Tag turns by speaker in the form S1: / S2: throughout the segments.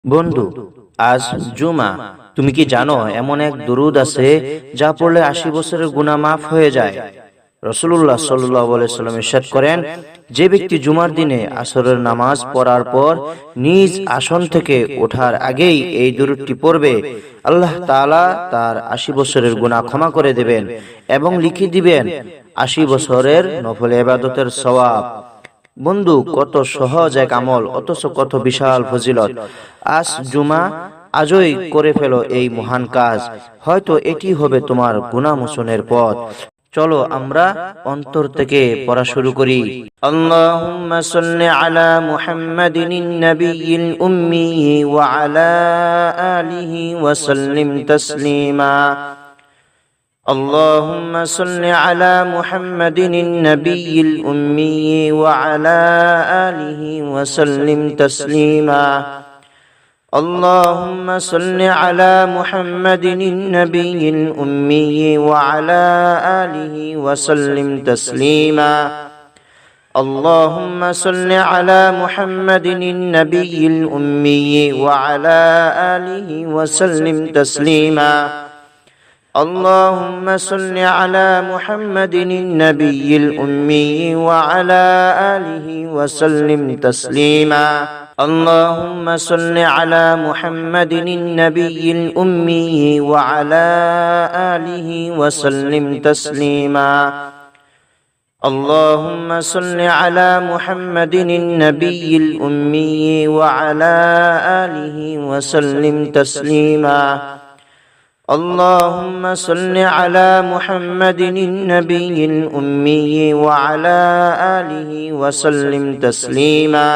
S1: বন্ধু, আজ জুমা। তুমি কি জানো এমন এক দুরূদ আছে যা পড়লে ৮০ বছরের গুনাহ মাফ হয়ে যায়? রাসূলুল্লাহ সাল্লাল্লাহু আলাইহি সাল্লাম ইরশাদ করেন, যে ব্যক্তি জুমার দিনে আসরের নামাজ পড়ার পর নিজ আসন থেকে ওঠার আগেই এই দুরূদটি পড়বে, আল্লাহ তাআলা তার ৮০ বছরের গুনাহ ক্ষমা করে দেবেন এবং লিখে দিবেন ৮০ বছরের নফল ইবাদতের সওয়াব। বন্ধু, কত সহজ এক আমল, অথচ কত বিশাল ফজিলত। আজ জুমা, আজই করে ফেলো এই মহান কাজ। হয়তো এটি হবে তোমার গুনাহ মোচনের পথ। চলো আমরা অন্তর থেকে পড়া শুরু করি। আল্লাহুম্মা সাল্লি আলা মুহাম্মাদিন নাবিয়্যিল উম্মি ওয়া আলা আলিহি ওয়া সাল্লিম তাসলিমা। اللهم صل على محمد النبي الأمي وعلى آله وسلم تسليما. اللهم صل على محمد النبي الأمي وعلى آله وسلم تسليما. اللهم صل على محمد النبي الأمي وعلى آله وسلم تسليما. اللهم صل على محمد النبي الأمي وعلى آله وسلم تسليما. اللهم صل على محمد النبي الأمي وعلى آله وسلم تسليما. اللهم صل على محمد النبي الأمي وعلى آله وسلم تسليما. اللهم صل على محمد النبي الأمي وعلى آله وسلم تسليما.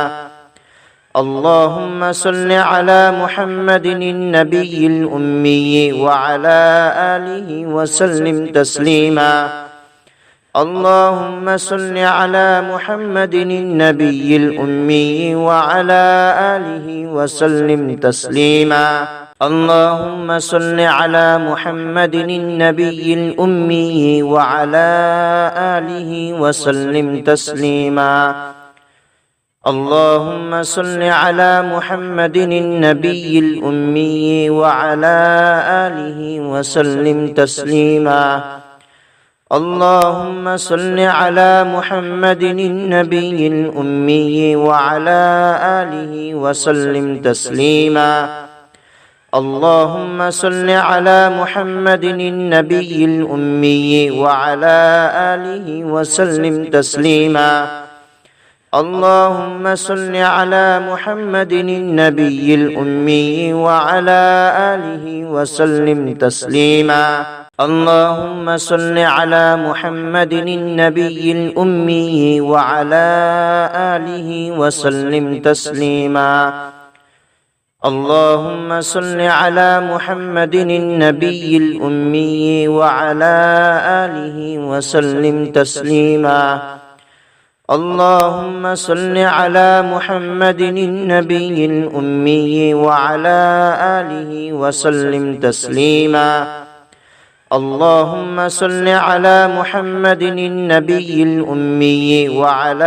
S1: اللهم صل على محمد النبي الأمي وعلى آله وسلم تسليما. اللهم صل على محمد النبي الأمي وعلى آله وسلم تسليما. اللهم صل على محمد النبي الأمي وعلى آله وسلم تسليما. اللهم صل على محمد النبي الأمي وعلى آله وسلم تسليما. اللهم صل على محمد النبي الأمي وعلى آله وسلم تسليما. اللهم صل على محمد النبي الأمي وعلى آله وسلم تسليما. اللهم صل على محمد النبي الأمي وعلى آله وسلم تسليما. اللهم صل على محمد النبي الأمي وعلى آله وسلم تسليما. اللهم صل على محمد النبي الأمي وعلى آله وسلم تسليما. اللهم صل على محمد النبي الأمي وعلى آله وسلم تسليما. اللهم صل على محمد النبي الأمي وعلى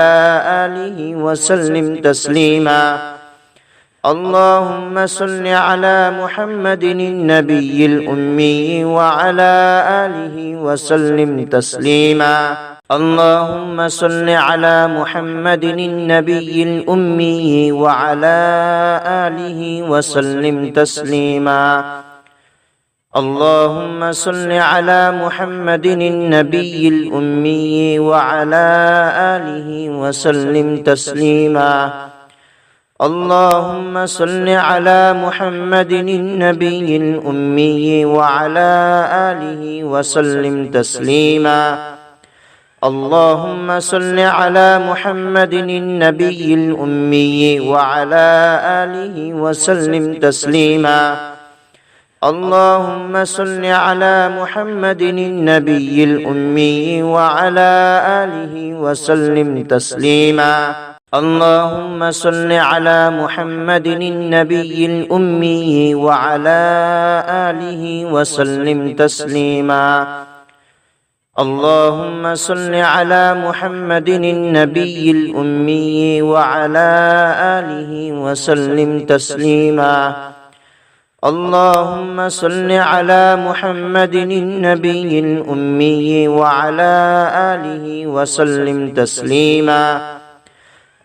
S1: آله وسلم تسليما. اللهم صل على محمد النبي الأمي وعلى آله وسلم تسليما. اللهم صل على محمد النبي الأمي وعلى آله وسلم تسليما. اللهم صل على محمد النبي الأمي وعلى آله وسلم تسليما. اللهم صل على محمد النبي الأمي وعلى آله وسلم تسليما. اللهم صل على محمد النبي الأمي وعلى آله وسلم تسليما. اللهم صل على محمد النبي الأمي وعلى آله وسلم تسليما. اللهم صل على محمد النبي الأمي وعلى آله وسلم تسليما. اللهم صل على محمد النبي الأمي وعلى آله وسلم تسليما. اللهم صل على محمد النبي الأمي وعلى آله وسلم تسليما.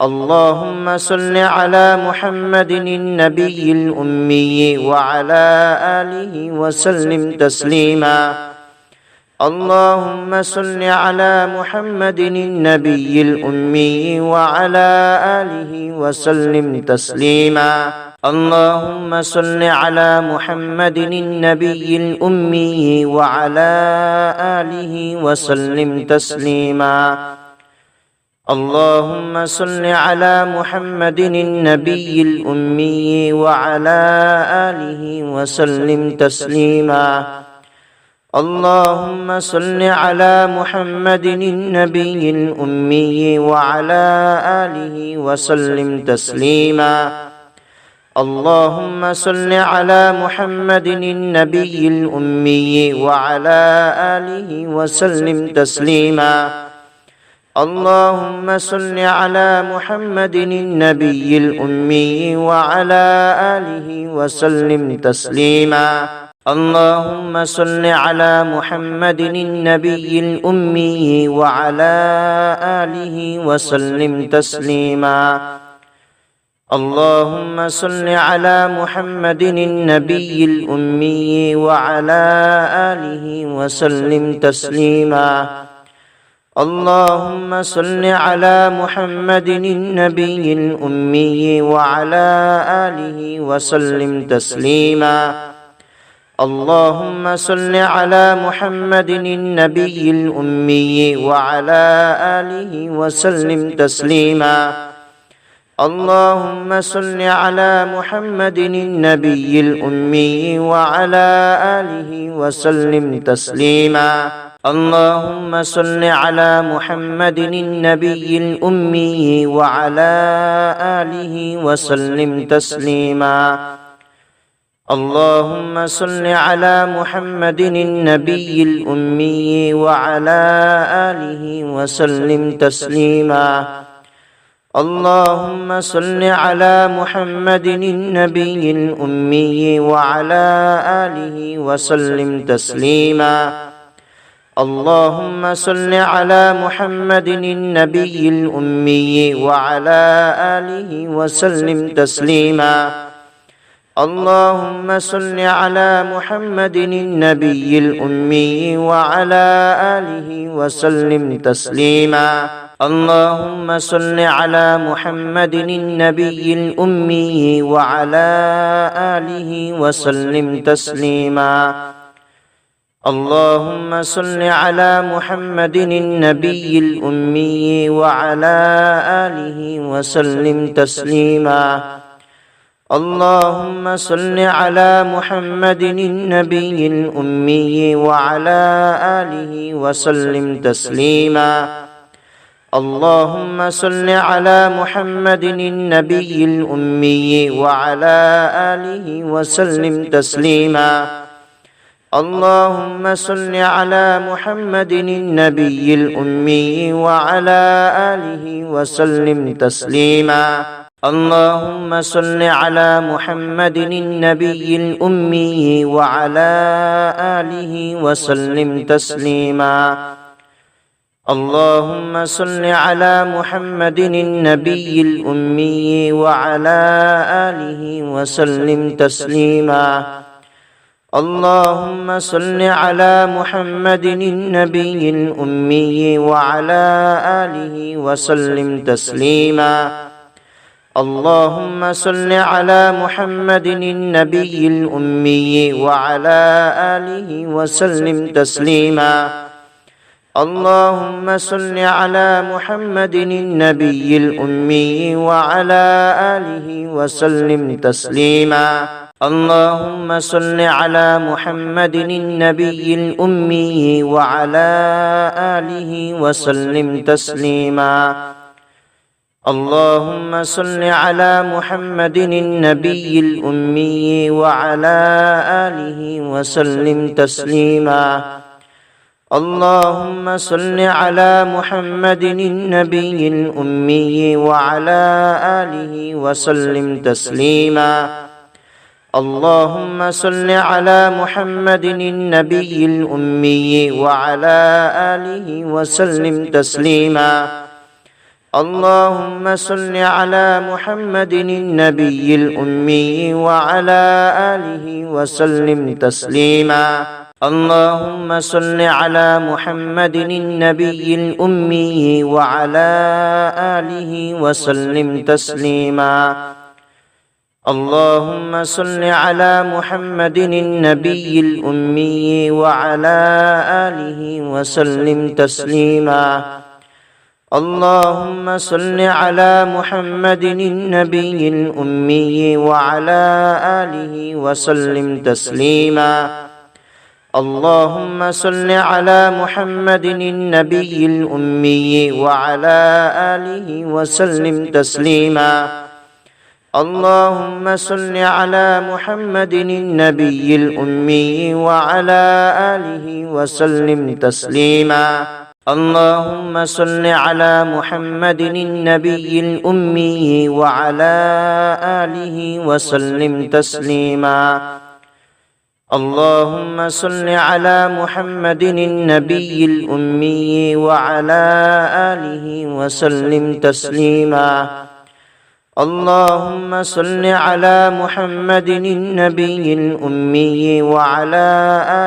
S1: اللهم صل على محمد النبي الأمي وعلى آله وسلم تسليما. اللهم صل على محمد النبي الأمي وعلى آله وسلم تسليما. اللهم صل على محمد النبي الأمي وعلى آله وسلم تسليما. اللهم صل على محمد النبي الأمي وعلى آله وسلم تسليما. اللهم صل على محمد النبي الأمي وعلى آله وسلم تسليما. اللهم صل على محمد النبي الأمي وعلى آله وسلم تسليما. اللهم صل على محمد النبي الأمي وعلى آله وسلم تسليما. اللهم صل على محمد النبي الأمي وعلى آله وسلم تسليما. اللهم صل على محمد النبي الأمي وعلى آله وسلم تسليما. اللهم صل على محمد النبي الأمي وعلى آله وسلم تسليما. اللهم صل على محمد النبي الأمي وعلى آله وسلم تسليما. اللهم صل على محمد النبي الأمي وعلى آله وسلم تسليما. اللهم صل على محمد النبي الأمي وعلى آله وسلم تسليما. اللهم صل على محمد النبي الأمي وعلى آله وسلم تسليما. اللهم صل على محمد النبي الأمي وعلى آله وسلم تسليما. اللهم صل على محمد النبي الأمي وعلى آله وسلم تسليما. اللهم صل على محمد النبي الأمي وعلى آله وسلم تسليما. اللهم صل على محمد النبي الأمي وعلى آله وسلم تسليما. اللهم صل على محمد النبي الأمي وعلى آله وسلم تسليما. اللهم صل على محمد النبي الأمي وعلى آله وسلم تسليما. اللهم صل على محمد النبي الأمي وعلى آله وسلم تسليما. اللهم صل على محمد النبي الأمي وعلى آله وسلم تسليما. اللهم صل على محمد النبي الأمي وعلى آله وسلم تسليما. اللهم صل على محمد النبي الأمي وعلى آله وسلم تسليما. اللهم صل على محمد النبي الأمي وعلى آله وسلم تسليما. اللهم صل على محمد النبي الأمي وعلى آله وسلم تسليما. اللهم صل على محمد النبي الأمي وعلى آله وسلم تسليما. اللهم صل على محمد النبي الأمي وعلى آله وسلم تسليما. اللهم صل على محمد النبي الأمي وعلى آله وسلم تسليما. اللهم صل على محمد النبي الأمي وعلى آله وسلم تسليما. اللهم صل على محمد النبي الأمي وعلى آله وسلم تسليما. اللهم صل على محمد النبي الأمي وعلى آله وسلم تسليما. اللهم صل على محمد النبي الأمي وعلى آله وسلم تسليما. اللهم صل على محمد النبي الأمي وعلى آله وسلم تسليما. اللهم صل على محمد النبي الأمي وعلى آله وسلم تسليما. اللهم صل على محمد النبي الأمي وعلى آله وسلم تسليما. اللهم صل على محمد النبي الأمي وعلى آله وسلم تسليما. اللهم صل على محمد النبي الأمي وعلى آله وسلم تسليما. اللهم صل على محمد النبي الأمي وعلى آله وسلم تسليما. اللهم صل على محمد النبي الأمي وعلى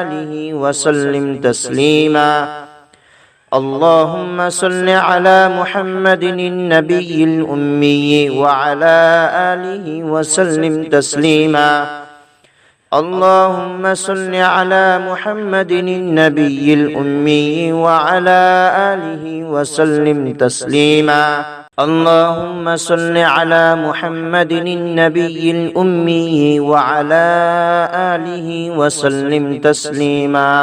S1: آله وسلم تسليما. اللهم صل على محمد النبي الأمي وعلى آله وسلم تسليما. اللهم صل على محمد النبي الأمي وعلى آله وسلم تسليما. اللهم صل على محمد النبي الأمي وعلى آله وسلم تسليما.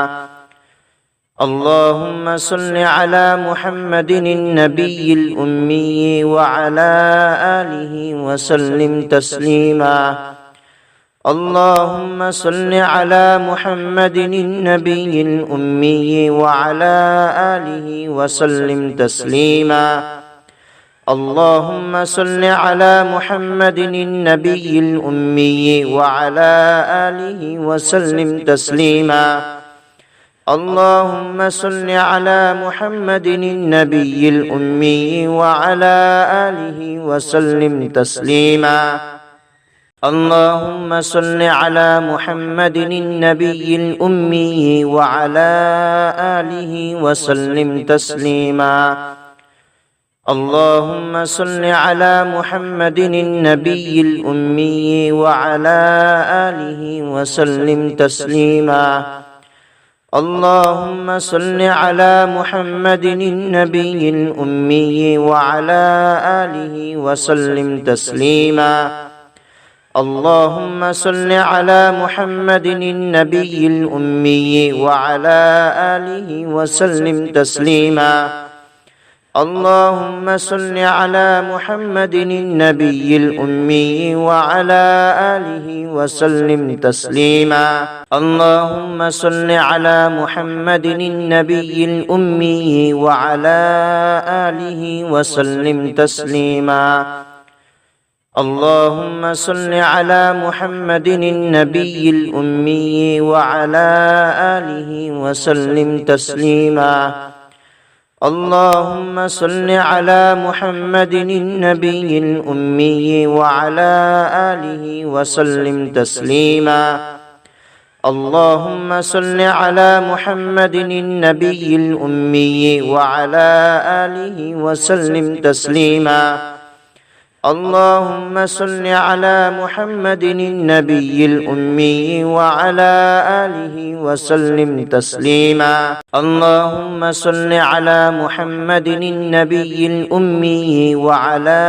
S1: اللهم صل على محمد النبي الأمي وعلى آله وسلم تسليما. اللهم صل على محمد النبي الأمي وعلى آله وسلم تسليما. اللهم صل على محمد النبي الأمي وعلى آله وسلم تسليما. اللهم صل على محمد النبي الأمي وعلى آله وسلم تسليما. اللهم صل على محمد النبي الأمي وعلى آله وسلم تسليما. اللهم صل على محمد النبي الأمي وعلى آله وسلم تسليما. اللهم صل على محمد النبي الأمي وعلى آله وسلم تسليما. اللهم صل على محمد النبي الأمي وعلى آله وسلم تسليما. اللهم صل على محمد النبي الأمي وعلى آله وسلم تسليما. اللهم صل على محمد النبي الأمي وعلى آله وسلم تسليما. اللهم صل على محمد النبي الأمي وعلى آله وسلم تسليما. اللهم صل على محمد النبي الأمي وعلى آله وسلم تسليما. اللهم صل على محمد النبي الأمي وعلى آله وسلم تسليما. اللهم صل على محمد النبي الأمي وعلى آله وسلم تسليما. اللهم صل على محمد النبي الأمي وعلى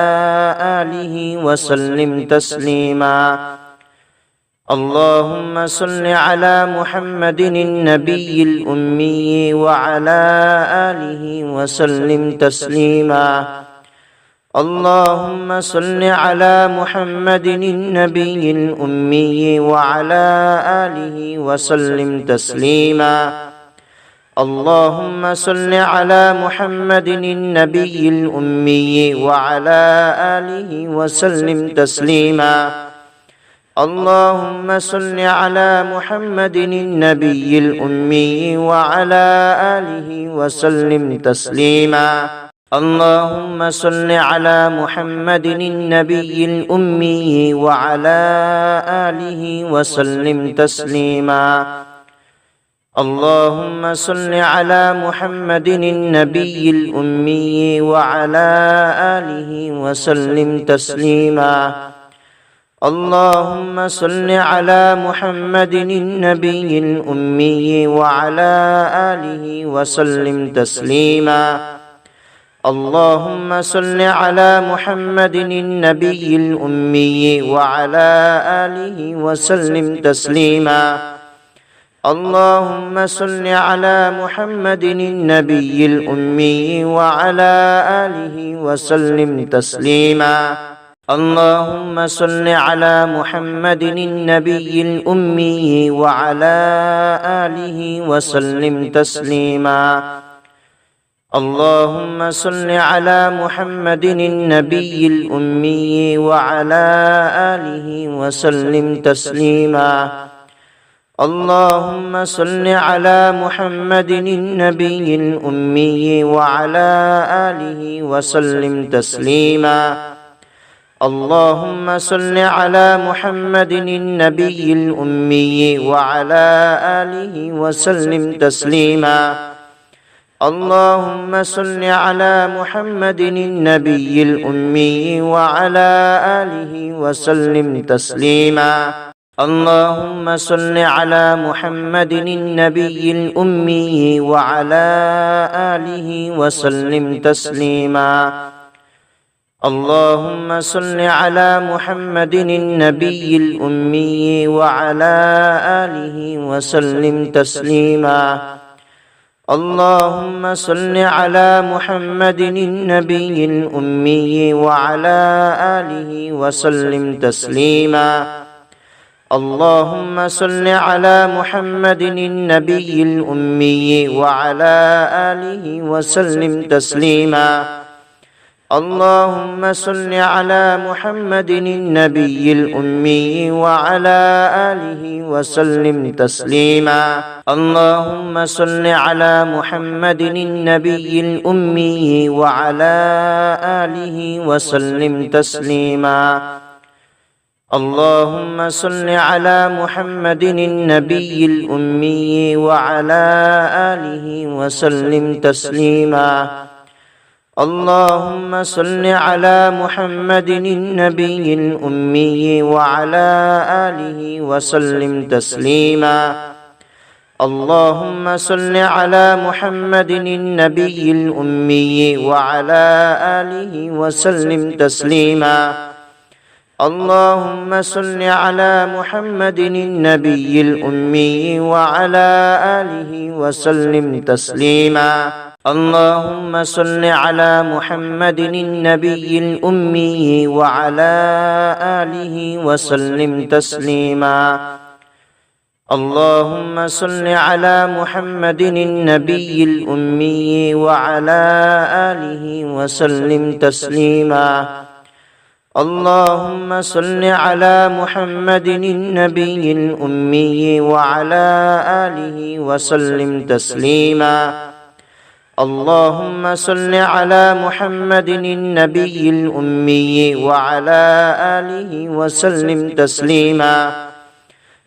S1: آله وسلم تسليما. اللهم صل على محمد النبي الأمي وعلى آله وسلم تسليما. اللهم صل على محمد النبي الأمي وعلى آله وسلم تسليما. اللهم صل على محمد النبي الأمي وعلى آله وسلم تسليما. اللهم صل على محمد النبي الأمي وعلى آله وسلم تسليما. اللهم صل على محمد النبي الأمي وعلى آله وسلم تسليما. اللهم صل على محمد النبي الأمي وعلى آله وسلم تسليما. اللهم صل على محمد النبي الأمي وعلى آله وسلم تسليما. اللهم صل على محمد النبي الأمي وعلى آله وسلم تسليما. اللهم صل على محمد النبي الأمي وعلى آله وسلم تسليما. اللهم صل على محمد النبي الأمي وعلى آله وسلم تسليما. اللهم صل على محمد النبي الأمي وعلى آله وسلم تسليما. اللهم صل على محمد النبي الأمي وعلى آله وسلم تسليما. اللهم صل على محمد النبي الأمي وعلى آله وسلم تسليما. اللهم صل على محمد النبي الأمي وعلى آله وسلم تسليما. اللهم صل على محمد النبي الأمي وعلى آله وسلم تسليما. اللهم صل على محمد النبي الأمي وعلى آله وسلم تسليما. اللهم صل على محمد النبي الأمي وعلى آله وسلم تسليما. اللهم صل على محمد النبي الأمي وعلى آله وسلم تسليما. اللهم صل على محمد النبي الأمي وعلى آله وسلم تسليما. اللهم صل على محمد النبي الأمي وعلى آله وسلم تسليما. اللهم صل على محمد النبي الأمي وعلى آله وسلم تسليما. اللهم صل على محمد النبي الأمي وعلى آله وسلم تسليما. اللهم صل على محمد النبي الأمي وعلى آله وسلم تسليما. اللهم صل على محمد النبي الأمي وعلى آله وسلم تسليما. اللهم صل على محمد النبي الأمي وعلى آله وسلم تسليما. اللهم صل على محمد النبي الأمي وعلى آله وسلم تسليما. اللهم صل على محمد النبي الأمي وعلى آله وسلم تسليما. اللهم صل على محمد النبي الأمي وعلى آله وسلم تسليما.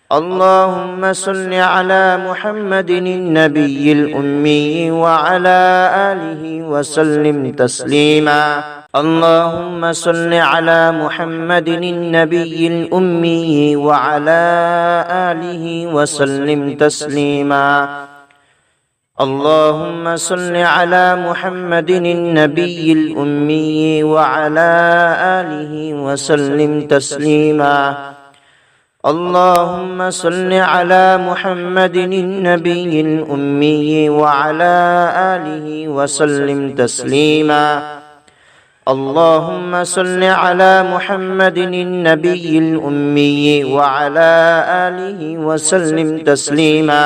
S1: اللهم صل على محمد النبي الأمي وعلى آله وسلم تسليما. اللهم صل على محمد النبي الأمي وعلى آله وسلم تسليما. اللهم صل على محمد النبي الأمي وعلى آله وسلم تسليما. اللهم صل على محمد النبي الأمي وعلى آله وسلم تسليما. اللهم صل على محمد النبي الأمي وعلى آله وسلم تسليما.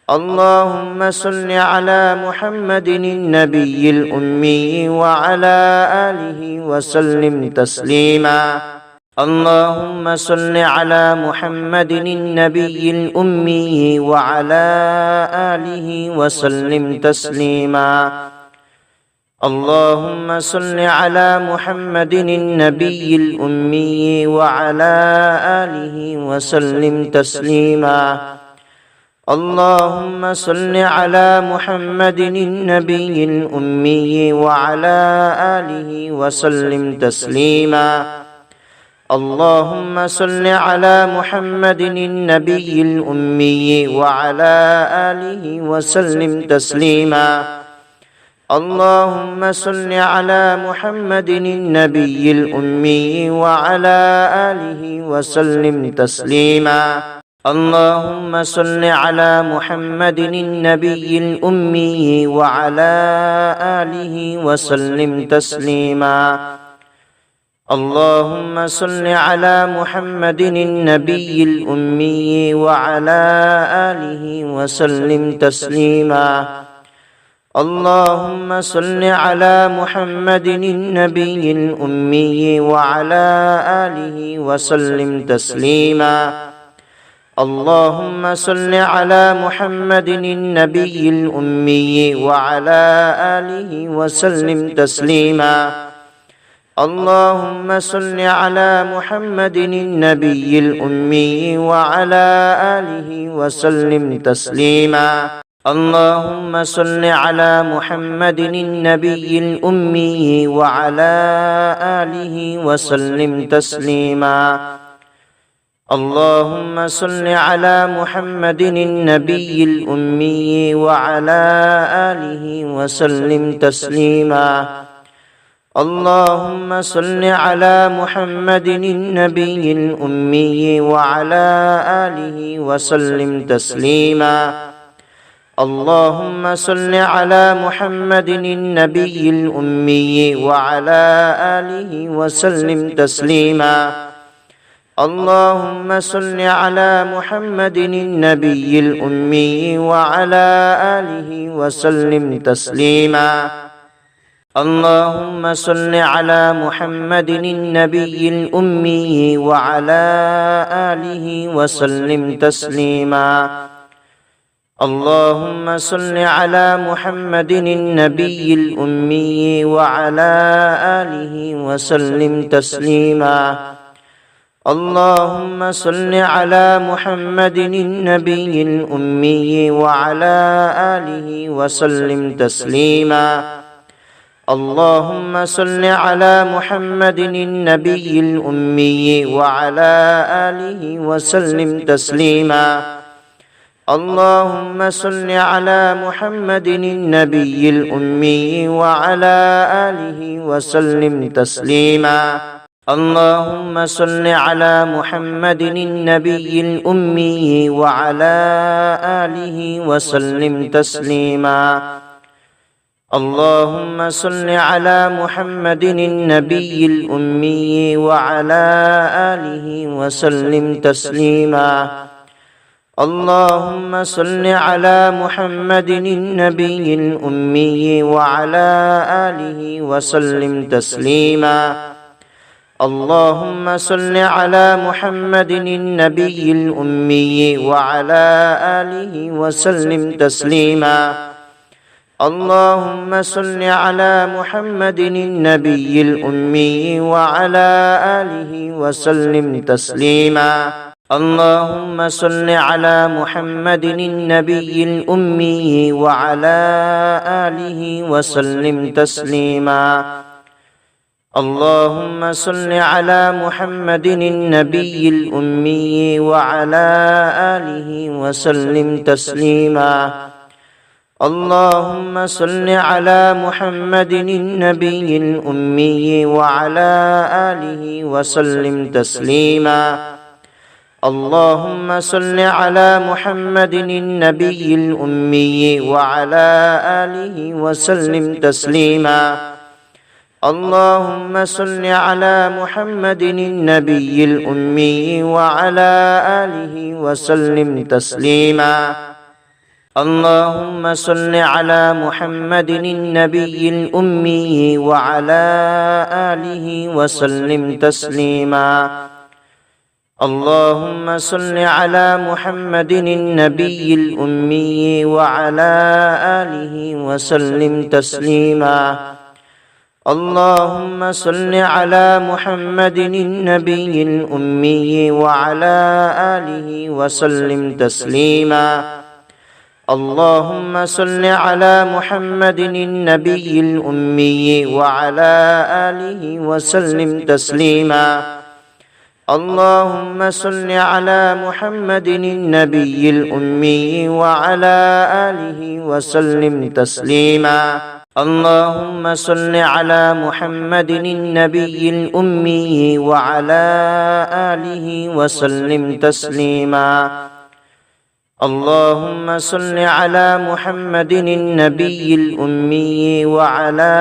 S1: اللهم صل على محمد النبي الأمي وعلى آله وسلم تسليما. اللهم صل على محمد النبي الأمي وعلى آله وسلم تسليما. اللهم صل على محمد النبي الأمي وعلى آله وسلم تسليما. اللهم صل على محمد النبي الأمي وعلى آله وسلم تسليما. اللهم صل على محمد النبي الأمي وعلى آله وسلم تسليما. اللهم صل على محمد النبي الأمي وعلى آله وسلم تسليما. اللهم صل على محمد النبي الأمي وعلى آله وسلم تسليما. اللهم صل على محمد النبي الأمي وعلى آله وسلم تسليما. اللهم صل على محمد النبي الأمي وعلى آله وسلم تسليما. اللهم صل على محمد النبي الأمي وعلى آله وسلم تسليما. اللهم صل على محمد النبي الأمي وعلى آله وسلم تسليما. اللهم صل على محمد النبي الأمي وعلى آله وسلم تسليما. اللهم صل على محمد النبي الأمي وعلى آله وسلم تسليما. اللهم صل على محمد النبي الأمي وعلى آله وسلم تسليما. اللهم صل على محمد النبي الأمي وعلى آله وسلم تسليما. اللهم صل على محمد النبي الأمي وعلى آله وسلم تسليما. اللهم صل على محمد النبي الأمي وعلى آله وسلم تسليما. اللهم صل على محمد النبي الأمي وعلى آله وسلم تسليما. اللهم صل على محمد النبي الأمي وعلى آله وسلم تسليما. اللهم صل على محمد النبي الأمي وعلى آله وسلم تسليما. اللهم صل على محمد النبي الأمي وعلى آله وسلم تسليما. اللهم صل على محمد النبي الأمي وعلى آله وسلم تسليما. اللهم صل على محمد النبي الأمي وعلى آله وسلم تسليما. اللهم صل على محمد النبي الأمي وعلى آله وسلم تسليما. اللهم صل على محمد النبي الأمي وعلى آله وسلم تسليما. اللهم صل على محمد النبي الأمي وعلى آله وسلم تسليما. اللهم صل على محمد النبي الأمي وعلى آله وسلم تسليما. اللهم صل على محمد النبي الأمي وعلى آله وسلم تسليما. اللهم صل على محمد النبي الأمي وعلى آله وسلم تسليما. اللهم صل على محمد النبي الأمي وعلى آله وسلم تسليما. اللهم صل على محمد النبي الأمي وعلى آله وسلم تسليما. اللهم صل على محمد النبي الأمي وعلى آله وسلم تسليما. اللهم صل على محمد النبي الأمي وعلى آله وسلم تسليما. اللهم صل على محمد النبي الأمي وعلى آله وسلم تسليما. اللهم صل على محمد النبي الأمي وعلى آله وسلم تسليما. اللهم صل على محمد النبي الأمي وعلى آله وسلم تسليما. اللهم صل على محمد النبي الأمي وعلى آله وسلم تسليما. اللهم صل على محمد النبي الأمي وعلى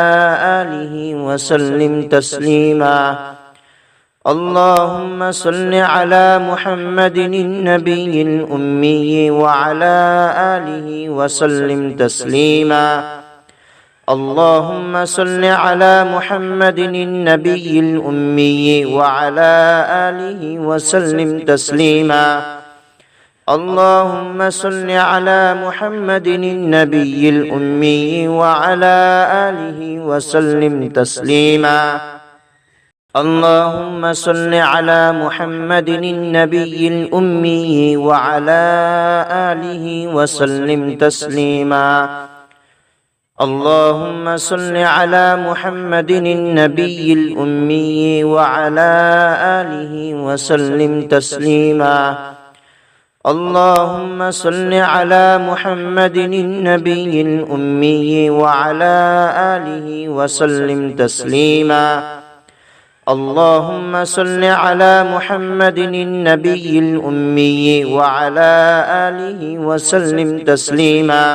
S1: آله وسلم تسليما. اللهم صل على محمد النبي الأمي وعلى آله وسلم تسليما. اللهم صل على محمد النبي الأمي وعلى آله وسلم تسليما. اللهم صل على محمد النبي الأمي وعلى آله وسلم تسليما. اللهم صل على محمد النبي الأمي وعلى آله وسلم تسليما. اللهم صل على محمد النبي الأمي وعلى آله وسلم تسليما. اللهم صل على محمد النبي الأمي وعلى آله وسلم تسليما. اللهم صل على محمد النبي الأمي وعلى آله وسلم تسليما.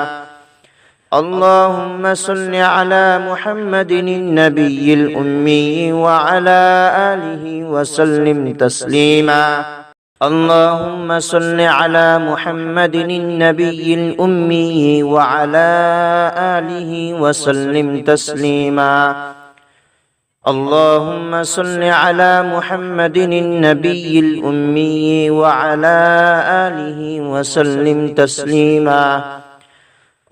S1: اللهم صل على محمد النبي الأمي وعلى آله وسلم تسليما. اللهم صل على محمد النبي الأمي وعلى آله وسلم تسليما. اللهم صل على محمد النبي الأمي وعلى آله وسلم تسليما.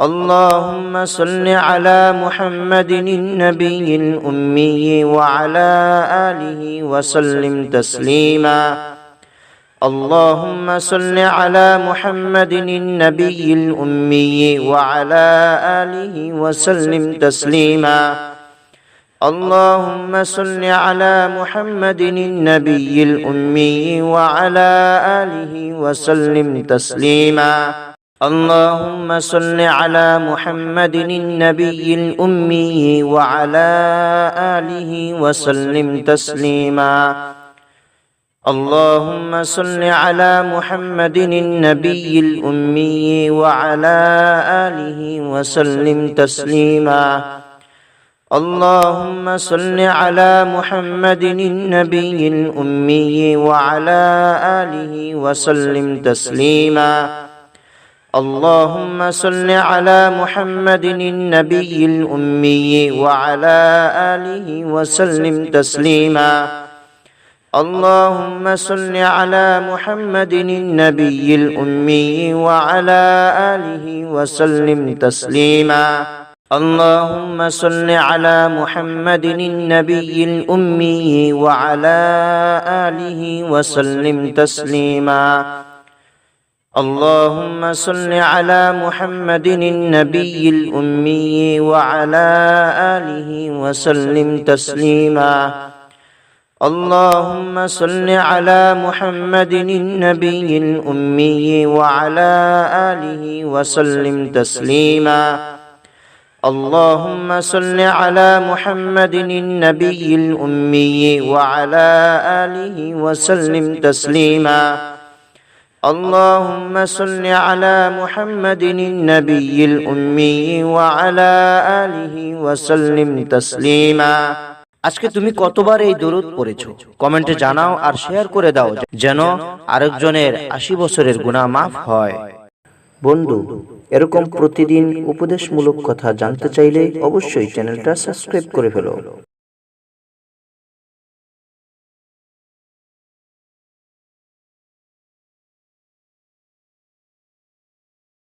S1: اللهم صل على محمد النبي الأمي وعلى آله وسلم تسليما. اللهم صل على محمد النبي الأمي وعلى آله وسلم تسليما. اللهم صل على محمد النبي الأمي وعلى آله وسلم تسليما. اللهم صل على محمد النبي الأمي وعلى آله وسلم تسليما. اللهم صل على محمد النبي الأمي وعلى آله وسلم تسليما. اللهم صل على محمد النبي الأمي وعلى آله وسلم تسليما. اللهم صل على محمد النبي الأمي وعلى آله وسلم تسليما. اللهم صل على محمد النبي الأمي وعلى آله وسلم تسليما. اللهم صل على محمد النبي الأمي وعلى آله وسلم تسليما. اللهم صل على محمد النبي الأمي وعلى آله وسلم تسليما. اللهم صل على محمد النبي الأمي وعلى آله وسلم تسليما. اللهم صل على محمد النبي الأمي وعلى آله وسلم تسليما. اللهم صل على محمد النبي الأمي وعلى آله وسلم تسليما. আজকে তুমি কতবার এই দরুদ পড়েছো কমেন্টে জানাও আর শেয়ার করে দাও যেন আরেকজনের 80 বছরের গুনাহ মাফ হয়। বন্ধু, এরকম প্রতিদিন উপদেশমূলক কথা জানতে চাইলে অবশ্যই চ্যানেলটা সাবস্ক্রাইব করে ফেলো।